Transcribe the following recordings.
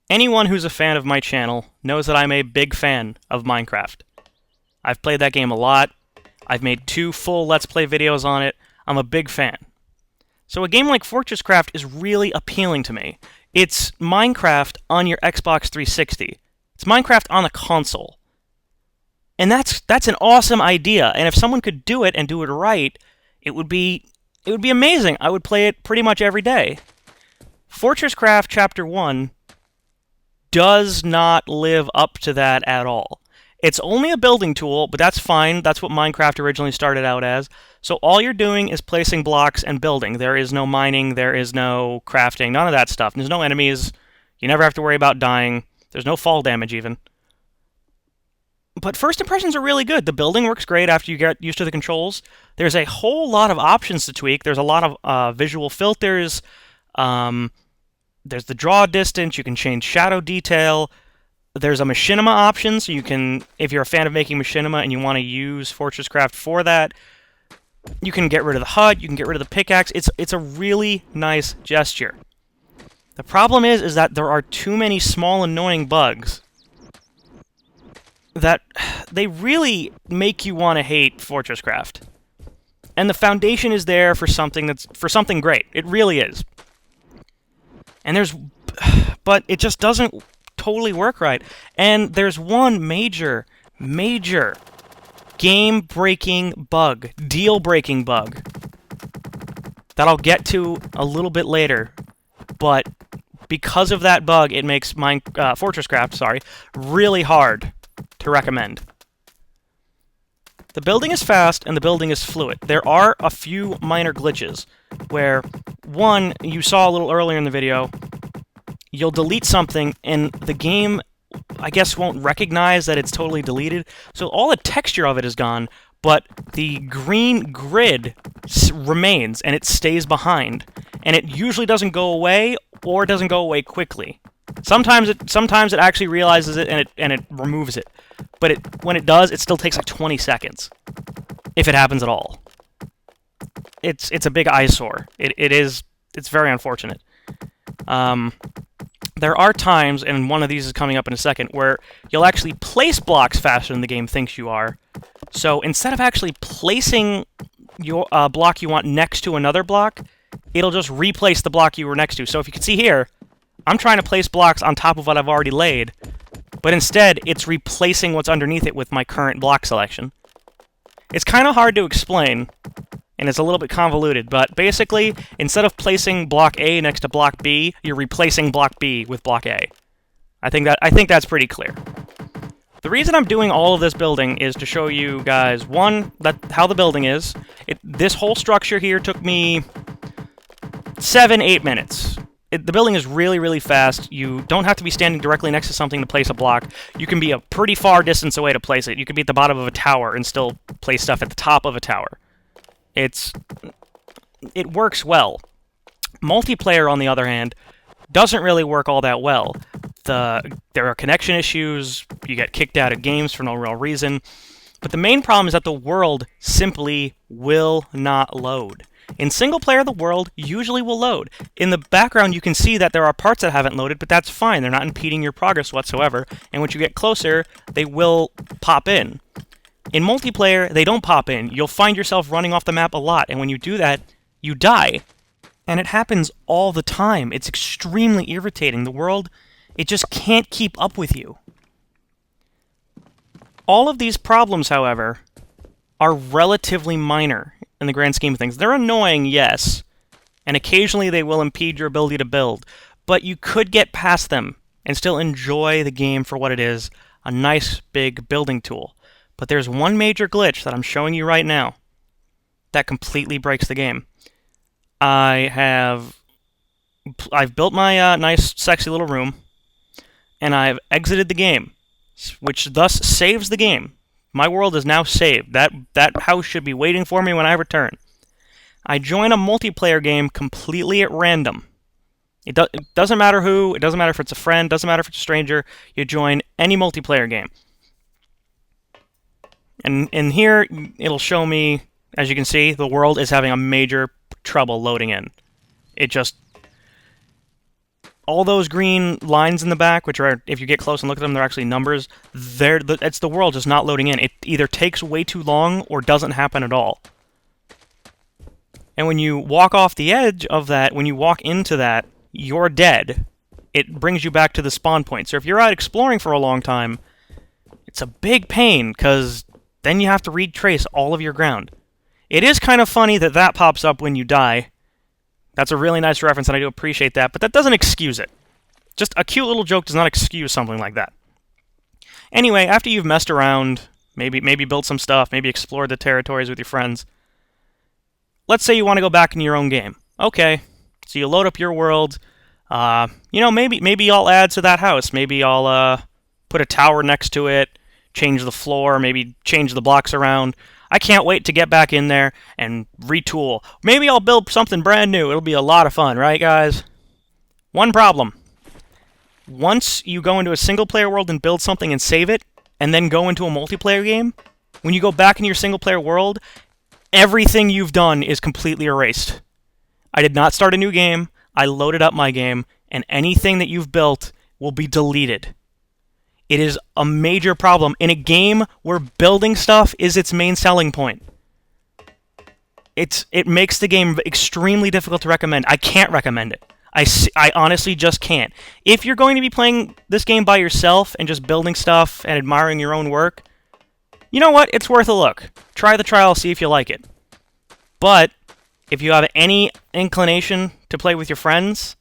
Anyone who's a fan of my channel knows that I'm a big fan of Minecraft. I've played that game a lot. I've made 2 full Let's Play videos on it. I'm a big fan. So a game like FortressCraft is really appealing to me. It's Minecraft on your Xbox 360. It's Minecraft on a console. And that's an awesome idea. And if someone could do it and do it right, it would be amazing. I would play it pretty much every day. FortressCraft Chapter 1 does not live up to that at all. It's only a building tool, but that's fine. That's what Minecraft originally started out as. So all you're doing is placing blocks and building. There is no mining, there is no crafting, none of that stuff. There's no enemies. You never have to worry about dying. There's no fall damage even. But first impressions are really good. The building works great after you get used to the controls. There's a whole lot of options to tweak. There's a lot of visual filters. There's the draw distance. You can change shadow detail. There's a machinima option, so you can, if you're a fan of making machinima and you want to use FortressCraft for that, you can get rid of the HUD, you can get rid of the pickaxe. It's a really nice gesture. The problem is that there are too many small annoying bugs that they really make you want to hate FortressCraft. And the foundation is there for something great. It really is. But it just doesn't totally work right. And there's one major game-breaking bug, deal-breaking bug, that I'll get to a little bit later. But because of that bug, it makes FortressCraft, really hard to recommend. The building is fast and the building is fluid. There are a few minor glitches where, one, you saw a little earlier in the video, you'll delete something and the game, I guess, won't recognize that it's totally deleted. So all the texture of it is gone, but the green grid remains and it stays behind. And it usually doesn't go away or doesn't go away quickly. Sometimes it actually realizes it and it removes it. But when it does, it still takes like 20 seconds. If it happens at all. It's a big eyesore. It's very unfortunate. There are times, and one of these is coming up in a second, where you'll actually place blocks faster than the game thinks you are. So instead of actually placing your block you want next to another block, it'll just replace the block you were next to. So if you can see here, I'm trying to place blocks on top of what I've already laid, but instead it's replacing what's underneath it with my current block selection. It's kind of hard to explain, and it's a little bit convoluted, but basically, instead of placing block A next to block B, you're replacing block B with block A. I think that's pretty clear. The reason I'm doing all of this building is to show you guys, one, how the building is. This whole structure here took me 7-8 minutes. The building is really, really fast. You don't have to be standing directly next to something to place a block. You can be a pretty far distance away to place it. You could be at the bottom of a tower and still place stuff at the top of a tower. It works well. Multiplayer, on the other hand, doesn't really work all that well. There are connection issues, you get kicked out of games for no real reason, but the main problem is that the world simply will not load. In single player, the world usually will load. In the background, you can see that there are parts that haven't loaded, but that's fine. They're not impeding your progress whatsoever, and once you get closer, they will pop in. In multiplayer, they don't pop in. You'll find yourself running off the map a lot, and when you do that, you die. And it happens all the time. It's extremely irritating. The world, it just can't keep up with you. All of these problems, however, are relatively minor in the grand scheme of things. They're annoying, yes, and occasionally they will impede your ability to build, but you could get past them and still enjoy the game for what it is, a nice big building tool. But there's one major glitch that I'm showing you right now that completely breaks the game. I've built my nice, sexy little room, and I've exited the game, which thus saves the game. My world is now saved. That house should be waiting for me when I return. I join a multiplayer game completely at random. It doesn't matter who, it doesn't matter if it's a friend, it doesn't matter if it's a stranger. You join any multiplayer game. And in here, it'll show me, as you can see, the world is having a major trouble loading in. It just... all those green lines in the back, which are, if you get close and look at them, they're actually numbers. It's the world just not loading in. It either takes way too long or doesn't happen at all. And when you walk off the edge of that, when you walk into that, you're dead. It brings you back to the spawn point. So if you're out exploring for a long time, it's a big pain, because then you have to retrace all of your ground. It is kind of funny that that pops up when you die. That's a really nice reference, and I do appreciate that, but that doesn't excuse it. Just a cute little joke does not excuse something like that. Anyway, after you've messed around, maybe built some stuff, maybe explored the territories with your friends, let's say you want to go back into your own game. Okay, so you load up your world. Maybe I'll add to that house. Maybe I'll put a tower next to it, change the floor, maybe change the blocks around. I can't wait to get back in there and retool. Maybe I'll build something brand new. It'll be a lot of fun, right, guys? One problem. Once you go into a single-player world and build something and save it, and then go into a multiplayer game, when you go back into your single-player world, everything you've done is completely erased. I did not start a new game. I loaded up my game, and anything that you've built will be deleted. It is a major problem in a game where building stuff is its main selling point. It makes the game extremely difficult to recommend. I can't recommend it. I honestly just can't. If you're going to be playing this game by yourself and just building stuff and admiring your own work, you know what? It's worth a look. Try the trial, see if you like it. But if you have any inclination to play with your friends,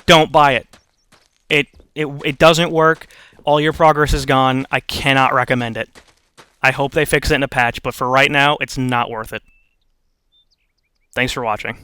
don't buy it. It doesn't work. All your progress is gone. I cannot recommend it. I hope they fix it in a patch, but for right now, it's not worth it. Thanks for watching.